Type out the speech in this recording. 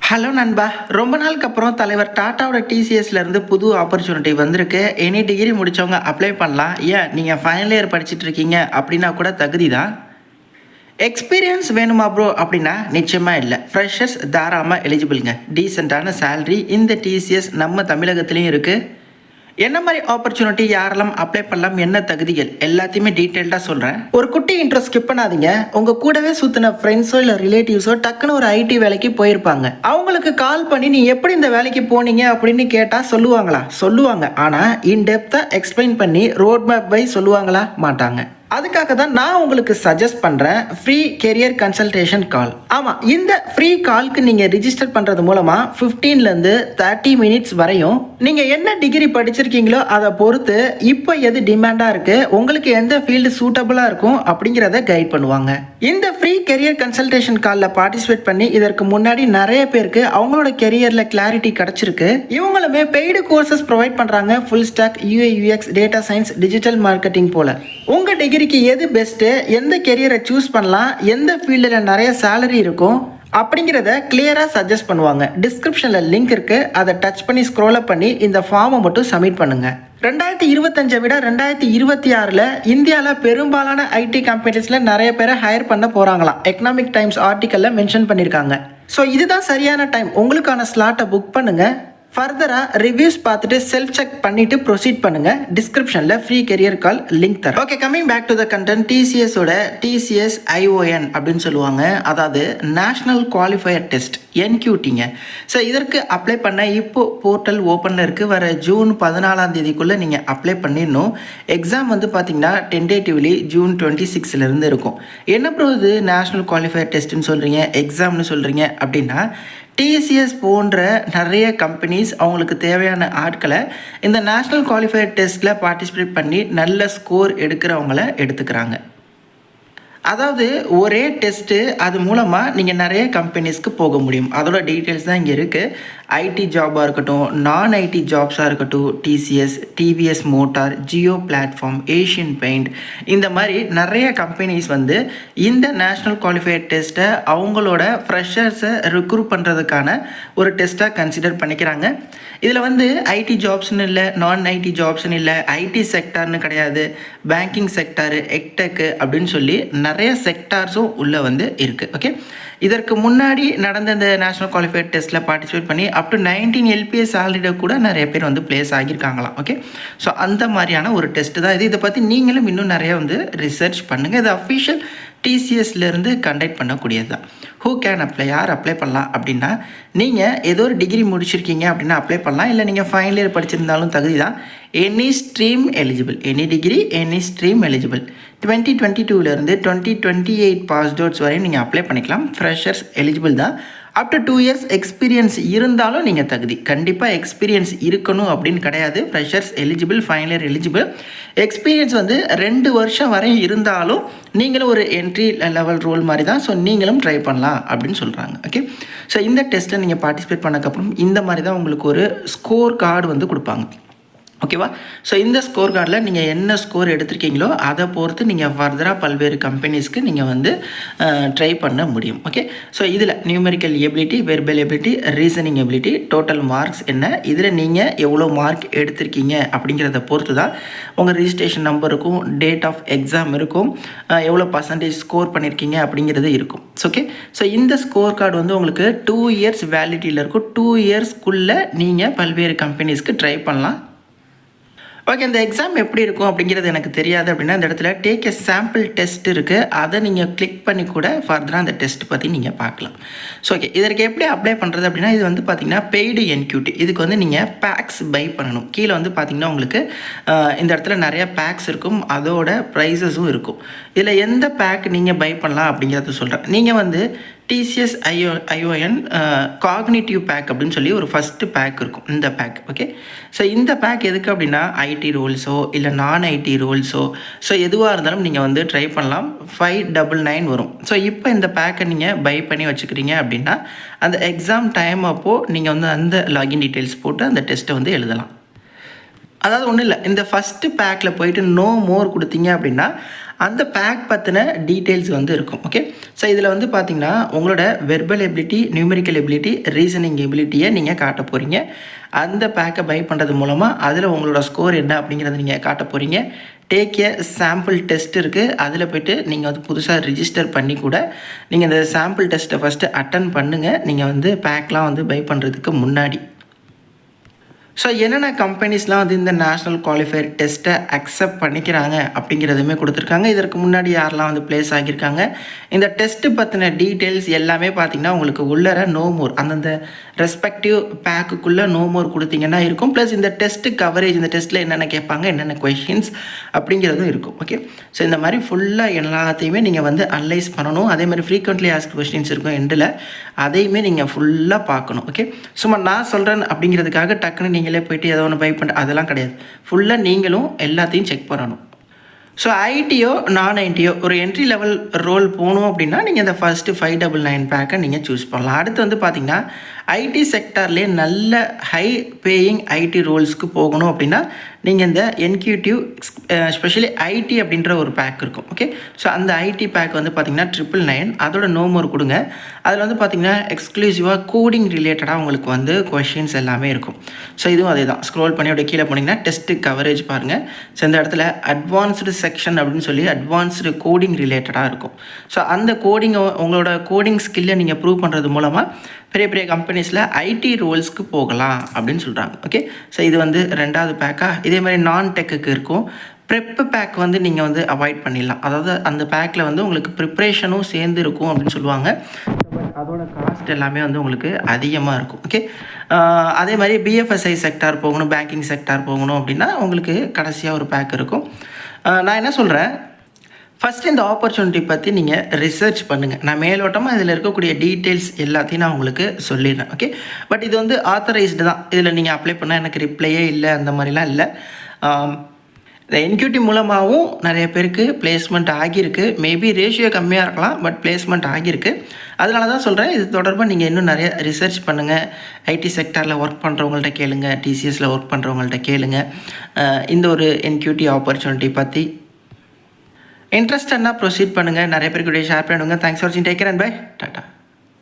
Hello நண்பா, ரொம்ப நாளுக்கு அப்புறம் தலைவர் டாட்டாவோட டிசிஎஸ்லேருந்து புது ஆப்பர்ச்சுனிட்டி வந்திருக்கு. எனி டிகிரி முடித்தவங்க அப்ளை பண்ணலாம். ஏன் நீங்கள் ஃபைனல் இயர் படிச்சுட்டு இருக்கீங்க அப்படின்னா கூட தகுதி தான். எக்ஸ்பீரியன்ஸ் வேணுமா ப்ரோ அப்படின்னா நிச்சயமாக இல்லை. ஃப்ரெஷர்ஸ் தாராளமாக எலிஜிபிள்ங்க. டீசெண்டான சேல்ரி இந்த டிசிஎஸ் நம்ம தமிழகத்துலேயும் இருக்குது. என்ன மாதிரி ஆப்பர்ச்சுனிட்டி யாரெல்லாம் அப்ளை பண்ணலாம், என்ன தகுதிகள் எல்லாத்தையுமே டீட்டெயில்டாக சொல்கிறேன். ஒரு குட்டி இன்ட்ரோ ஸ்கிப் பண்ணாதீங்க. உங்கள் கூடவே சுற்றின ஃப்ரெண்ட்ஸோ இல்லை ரிலேட்டிவ்ஸோ டக்குன்னு ஒரு ஐடி வேலைக்கு போயிருப்பாங்க. அவங்களுக்கு கால் பண்ணி நீ எப்படி இந்த வேலைக்கு போனீங்க அப்படின்னு கேட்டால் சொல்லுவாங்களா? சொல்லுவாங்க. ஆனால் இன்டெப்த்தாக எக்ஸ்பிளைன் பண்ணி ரோட் மேப் பை சொல்லுவாங்களா? மாட்டாங்க. அதுக்காக தான் நான் உங்களுக்கு சஜஸ்ட் பண்ணுறேன் ஃப்ரீ கெரியர் கன்சல்டேஷன் கால். ஆமாம், இந்த ஃப்ரீ கால்க்கு நீங்கள் ரிஜிஸ்டர் பண்ணுறது மூலமாக 15லேருந்து 30 மினிட்ஸ் வரையும் நீங்கள் என்ன டிகிரி படிச்சிருக்கீங்களோ அதை பொறுத்து இப்போ எது டிமாண்டாக இருக்குது, உங்களுக்கு எந்த ஃபீல்டு சூட்டபுளாக இருக்கும் அப்படிங்கிறத கைட் பண்ணுவாங்க. இந்த ஃப்ரீ கெரியர் கன்சல்டேஷன் காலில் பார்ட்டிசிபேட் பண்ணி இதற்கு முன்னாடி நிறைய பேருக்கு அவங்களோட கெரியரில் கிளாரிட்டி கிடச்சிருக்கு. இவங்களுமே பெய்டு கோர்சஸ் ப்ரொவைட் பண்ணுறாங்க. Full stack, UI UX, data science, digital marketing போல. உங்கள் டிகிரிக்கு எது பெஸ்ட்டு, எந்த கெரியரை சூஸ் பண்ணலாம், எந்த ஃபீல்டில் நிறைய சேலரி இருக்கும் அப்படிங்கிறத கிளியராக சஜஸ்ட் பண்ணுவாங்க. டிஸ்கிரிப்ஷனில் லிங்க் இருக்குது, அதை டச் பண்ணி ஸ்க்ரோல் அப் பண்ணி இந்த ஃபார்மை மட்டும் சப்மிட் பண்ணுங்கள். 2025 விட 2026 இந்தியாவில் பெரும்பாலான ஐடி கம்பெனிஸில் நிறைய பேரை ஹையர் பண்ண போகிறாங்களாம். எக்கனாமிக் டைம்ஸ் ஆர்டிக்கலில் மென்ஷன் பண்ணியிருக்காங்க. ஸோ இதுதான் சரியான டைம். உங்களுக்கான ஸ்லாட்டை புக் பண்ணுங்கள். ஃபர்தராக ரிவ்யூஸ் பார்த்துட்டு செல்ஃப் செக் பண்ணிவிட்டு ப்ரொசீட் பண்ணுங்கள். டிஸ்கிரிப்ஷனில் ஃப்ரீ கெரியர் கால் லிங்க் தரேன். Okay, coming back to the content. டிசிஎஸோட டிசிஎஸ் ஐஓஎன் அப்படின்னு சொல்லுவாங்க. அதாவது நேஷ்னல் குவாலிஃபயர் டெஸ்ட், என்கியூடிங்க. ஸோ இதற்கு அப்ளை பண்ண இப்போது போர்ட்டல் ஓப்பனில் இருக்குது. வர ஜூன் 14 நீங்கள் அப்ளை பண்ணிடணும். எக்ஸாம் வந்து பார்த்தீங்கன்னா டென்டேட்டிவ்லி ஜூன் 26 இருக்கும். என்ன ப்ரோ இது நேஷ்னல் குவாலிஃபயர் டெஸ்ட்டுன்னு சொல்கிறீங்க, எக்ஸாம்னு சொல்கிறீங்க அப்படின்னா, டிசிஎஸ் போன்ற நிறைய கம்பெனிஸ் அவங்களுக்கு தேவையான ஆட்களை இந்த நேஷ்னல் குவாலிஃபயர் டெஸ்ட்டில் பார்ட்டிசிபேட் பண்ணி நல்ல ஸ்கோர் எடுக்கிறவங்கள எடுத்துக்கிறாங்க. அதாவது ஒரே டெஸ்ட்டு, அது மூலமாக நீங்கள் நிறைய கம்பெனிஸ்க்கு போக முடியும். அதோட டீட்டெயில்ஸ் தான் இங்கே இருக்குது. ஐடி ஜாபாக இருக்கட்டும், நான் ஐடி ஜாப்ஸாக இருக்கட்டும், TCS, TVS motor, Jio platform, Asian paint, இந்த மாதிரி நிறைய கம்பெனிஸ் வந்து இந்த நேஷ்னல் குவாலிஃபயர் டெஸ்ட்டை அவங்களோட ஃப்ரெஷர்ஸை ரிக்ரூட் பண்ணுறதுக்கான ஒரு டெஸ்ட்டாக கன்சிடர் பண்ணிக்கிறாங்க. இதில் வந்து ஐடி ஜாப்ஸ்னு இல்லை, நான் ஐடி ஜாப்ஸ்னு இல்லை, ஐடி செக்டார்னு கிடையாது, பேங்கிங் செக்டாரு, எக்டெக்கு அப்படின்னு சொல்லி நிறைய செக்டார்ஸும் உள்ளே வந்து இருக்குது. ஓகே, இதற்கு முன்னாடி நடந்த இந்த நேஷ்னல் குவாலிஃபயர் டெஸ்ட்டில் பார்ட்டிசிபேட் பண்ணி அப் டு 19 LPS சாலரியை கூட நிறைய பேர் வந்து பிளேஸ் ஆகியிருக்காங்களாம். ஓகே, ஸோ அந்த மாதிரியான ஒரு டெஸ்ட்டு தான் இது. இதை பற்றி நீங்களும் இன்னும் நிறைய வந்து ரிசர்ச் பண்ணுங்கள். இது அஃபிஷியல் டிசிஎஸ்லேருந்து கண்டக்ட் பண்ணக்கூடியது தான். ஹூ கேன் அப்ளை, யார் அப்ளை பண்ணலாம் அப்படின்னா, நீங்கள் ஏதோ ஒரு டிகிரி முடிச்சிருக்கீங்க அப்படின்னா அப்ளை பண்ணலாம். இல்லை நீங்கள் ஃபைனல் இயர் படிச்சிருந்தாலும் தகுதி தான். Any stream eligible, any degree any stream eligible. 2022 2028 passed outs வரையும் நீங்கள் அப்ளை பண்ணிக்கலாம். ஃப்ரெஷர்ஸ் எலிஜிபிள் தான். அப் டு 2 இயர்ஸ் எக்ஸ்பீரியன்ஸ் இருந்தாலும் நீங்கள் தகுதி. கண்டிப்பாக எக்ஸ்பீரியன்ஸ் இருக்கணும் அப்படின்னு கிடையாது. Freshers eligible, final year eligible. Experience வந்து 2 வருஷம் வரையும் இருந்தாலும் நீங்களும் ஒரு என்ட்ரி லெவல் ரோல் மாதிரி தான். ஸோ நீங்களும் ட்ரை பண்ணலாம் அப்படின்னு சொல்கிறாங்க. ஓகே, ஸோ இந்த டெஸ்ட்டில் நீங்கள் பார்ட்டிசிபேட் பண்ணக்கப்புறம் இந்த மாதிரி தான் உங்களுக்கு ஒரு ஸ்கோர் கார்டு வந்து கொடுப்பாங்க. ஓகேவா? ஸோ இந்த ஸ்கோர் கார்டில் நீங்கள் என்ன ஸ்கோர் எடுத்திருக்கீங்களோ அதை பொறுத்து நீங்கள் ஃபர்தராக பல்வேறு கம்பெனிஸ்க்கு நீங்கள் வந்து ட்ரை பண்ண முடியும். ஓகே, ஸோ இதில் numerical ability, verbal ability, reasoning ability, total marks என்ன, இதில் நீங்கள் எவ்வளோ மார்க் எடுத்திருக்கீங்க அப்படிங்கிறத பொறுத்து தான் உங்கள் ரிஜிஸ்ட்ரேஷன் நம்பர் இருக்கும், டேட் ஆஃப் எக்ஸாம் இருக்கும், எவ்வளோ பர்சன்டேஜ் ஸ்கோர் பண்ணியிருக்கீங்க அப்படிங்கிறது இருக்கும். ஓகே, ஸோ இந்த ஸ்கோர் கார்டு வந்து உங்களுக்கு 2 இயர்ஸ் வேலிடிட்டியில் இருக்கும். 2 இயர்ஸ்க்குள்ளே நீங்கள் பல்வேறு கம்பெனிஸ்க்கு ட்ரை பண்ணலாம். ஓகே, இந்த எக்ஸாம் எப்படி இருக்கும் அப்படிங்கிறது எனக்கு தெரியாது அப்படின்னா இந்த இடத்துல டேக் எ சாம்பிள் டெஸ்ட் இருக்குது. அதை நீங்கள் கிளிக் பண்ணி கூட ஃபர்தராக அந்த டெஸ்ட் பற்றி நீங்கள் பார்க்கலாம். ஸோ ஓகே, இதற்கு எப்படி அப்ளை பண்ணுறது அப்படின்னா, இது வந்து பார்த்திங்கன்னா பெய்டு என்கியூடி. இதுக்கு வந்து நீங்கள் பேக்ஸ் பை பண்ணணும். கீழே வந்து பார்த்திங்கன்னா உங்களுக்கு இந்த இடத்துல நிறைய பேக்ஸ் இருக்கும், அதோட ப்ரைஸஸும் இருக்கும். இதில் எந்த பேக் நீங்கள் பை பண்ணலாம் அப்படிங்கிறத சொல்கிறேன். நீங்கள் வந்து டிசிஎஸ் ஐஓஎன் காக்னிட்டிவ் பேக் அப்படின்னு சொல்லி ஒரு ஃபஸ்ட்டு பேக் இருக்கும், இந்த பேக். ஓகே, ஸோ இந்த பேக் எதுக்கு அப்படின்னா ஐடி ரோல்ஸோ இல்லை நான் ஐடி ரோல்ஸோ, ஸோ எதுவாக இருந்தாலும் நீங்கள் வந்து ட்ரை பண்ணலாம். 599 வரும். ஸோ இப்போ இந்த பேக்கை நீங்கள் பை பண்ணி வச்சுக்கிறீங்க அப்படின்னா அந்த எக்ஸாம் டைம் அப்போது நீங்கள் வந்து அந்த லாகின் டீட்டெயில்ஸ் போட்டு அந்த டெஸ்ட்டை வந்து எழுதலாம். அதாவது ஒன்றும் இல்லை, இந்த ஃபஸ்ட்டு பேக்கில் போயிட்டு நோ மோர் கொடுத்தீங்க அப்படின்னா அந்த பேக் பற்றின டீட்டெயில்ஸ் வந்து இருக்கும். ஓகே, ஸோ இதில் வந்து பார்த்திங்கன்னா உங்களோட verbal ability, numerical ability, reasoning எபிலிட்டியை நீங்கள் காட்ட போகிறீங்க. அந்த பேக்கை பை பண்ணுறது மூலமாக அதில் உங்களோட ஸ்கோர் என்ன அப்படிங்கிறத நீங்கள் காட்ட போகிறீங்க. டேக் ஏ சாம்பிள் டெஸ்ட் இருக்குது, அதில் போய்ட்டு நீங்கள் வந்து புதுசாக ரிஜிஸ்டர் பண்ணி கூட நீங்கள் இந்த சாம்பிள் டெஸ்ட்டை ஃபஸ்ட்டு அட்டன் பண்ணுங்கள், நீங்கள் வந்து பேக்லாம் வந்து பை பண்ணுறதுக்கு முன்னாடி. ஸோ என்னென்ன கம்பெனிஸ்லாம் வந்து இந்த நேஷ்னல் குவாலிஃபயர் டெஸ்ட்டை அக்செப்ட் பண்ணிக்கிறாங்க அப்படிங்கிறதுமே கொடுத்துருக்காங்க. இதற்கு முன்னாடி யாரெல்லாம் வந்து ப்ளேஸ் ஆகியிருக்காங்க, இந்த டெஸ்ட்டு பற்றின டீட்டெயில்ஸ் எல்லாமே பார்த்திங்கன்னா உங்களுக்கு உள்ளர நோ மோர் அந்தந்த ரெஸ்பெக்டிவ் பேக்குக்குள்ளே நோ மோர் கொடுத்தீங்கன்னா இருக்கும். ப்ளஸ் இந்த டெஸ்ட்டு கவரேஜ், இந்த டெஸ்ட்டில் என்னென்ன கேட்பாங்க, என்னென்ன கொஷின்ஸ் அப்படிங்கிறதும் இருக்கும். ஓகே, ஸோ இந்த மாதிரி ஃபுல்லாக எல்லாத்தையுமே நீங்கள் வந்து அனலைஸ் பண்ணணும். அதே மாதிரி ஃப்ரீக்வெண்ட்லி ஆஸ்க் கொஸ்டின்ஸ் இருக்கும் எண்டில், அதையுமே நீங்கள் ஃபுல்லாக பார்க்கணும். ஓகே, சும்மா நான் சொல்கிறேன் அப்படிங்கிறதுக்காக டக்குன்னு நீங்களே போய்ட்டு ஏதோ ஒன்று பை பண்ண அதெல்லாம் கிடையாது. ஃபுல்லாக நீங்களும் எல்லாத்தையும் செக் பண்ணணும். ஸோ ஐடியோ நான் ஐடியோ ஒரு என்ட்ரி லெவல் ரோல் போகணும் அப்படின்னா நீங்கள் இந்த ஃபஸ்ட்டு 599 பேக்கை நீங்கள் சூஸ் பண்ணலாம். அடுத்து வந்து பார்த்திங்கன்னா ஐடி செக்டார்லேயே நல்ல ஹை பேயிங் ஐடி ரோல்ஸ்க்கு போகணும் அப்படின்னா நீங்கள் இந்த என்கியூடிவ் ஸ்பெஷலி ஐடி அப்படின்ற ஒரு பேக் இருக்கும். ஓகே, ஸோ அந்த ஐடி பேக் வந்து பார்த்திங்கன்னா 999 அதோட நோ மோர் கொடுங்க. அதில் வந்து பார்த்திங்கன்னா எக்ஸ்க்ளூசிவாக கோடிங் ரிலேட்டடாக உங்களுக்கு வந்து கொஷின்ஸ் எல்லாமே இருக்கும். ஸோ இதுவும் அதே தான், ஸ்க்ரோல் பண்ணி அப்படியே கீழே போனீங்கன்னா டெஸ்ட்டு கவரேஜ் பாருங்கள். ஸோ இந்த இடத்துல அட்வான்ஸ்டு செக்ஷன் அப்படின்னு சொல்லி அட்வான்ஸ்டு கோடிங் ரிலேட்டடாக இருக்கும். ஸோ அந்த கோடிங்கை உங்களோட கோடிங் ஸ்கில்லை நீங்கள் ப்ரூவ் பண்ணுறது மூலமாக பெரிய பெரிய கம்பெனிஸில் ஐடி ரோல்ஸ்க்கு போகலாம் அப்படின்னு சொல்கிறாங்க. ஓகே, ஸோ இது வந்து ரெண்டாவது பேக்காக. இதே மாதிரி நான் டெக்குக்கு இருக்கும். ப்ரெப்பு பேக் வந்து நீங்கள் வந்து அவாய்ட் பண்ணிடலாம். அதாவது அந்த பேக்கில் வந்து உங்களுக்கு ப்ரிப்ரேஷனும் சேர்ந்து இருக்கும் அப்படின்னு சொல்லுவாங்க. அதோட காஸ்ட் எல்லாமே வந்து உங்களுக்கு அதிகமாக இருக்கும். ஓகே, அதே மாதிரி பிஎஃப்எஸ்ஐ செக்டார் போகணும், பேங்கிங் செக்டார் போகணும் அப்படின்னா உங்களுக்கு கடைசியாக ஒரு பேக் இருக்கும். நான் என்ன சொல்கிறேன், ஃபஸ்ட்டு இந்த ஆப்பர்ச்சுனிட்டி பற்றி நீங்கள் ரிசர்ச் பண்ணுங்கள். நான் மேலோட்டமாக இதில் இருக்கக்கூடிய டீட்டெயில்ஸ் எல்லாத்தையும் நான் உங்களுக்கு சொல்லிடுறேன். ஓகே, பட் இது வந்து ஆத்தரைஸ்டு தான். இதில் நீங்கள் அப்ளை பண்ணால் எனக்கு ரிப்ளையே இல்லை அந்த மாதிரிலாம் இல்லை. இந்த என்கியூடி மூலமாகவும் நிறைய பேருக்கு பிளேஸ்மெண்ட் ஆகியிருக்கு. மேபி ரேஷியோ கம்மியாக இருக்கலாம், பட் பிளேஸ்மெண்ட் ஆகியிருக்கு. அதனால தான் சொல்கிறேன், இது தொடர்பாக நீங்கள் இன்னும் நிறைய ரிசர்ச் பண்ணுங்கள். ஐடி செக்டாரில் ஒர்க் பண்ணுறவங்கள்ட்ட கேளுங்க, டிசிஎஸில் ஒர்க் பண்ணுறவங்கள்ட்ட கேளுங்க இந்த ஒரு என்கியூடி ஆப்பர்ச்சுனிட்டி பற்றி. இன்ட்ரெஸ்டட்னா ப்ரொசீட் பண்ணுங்கள். நிறைய பேருக்கு ஷேர் பண்ணுங்கள். தேங்க்ஸ் ஃபார் வாட்சிங். Take care and bye. Tata.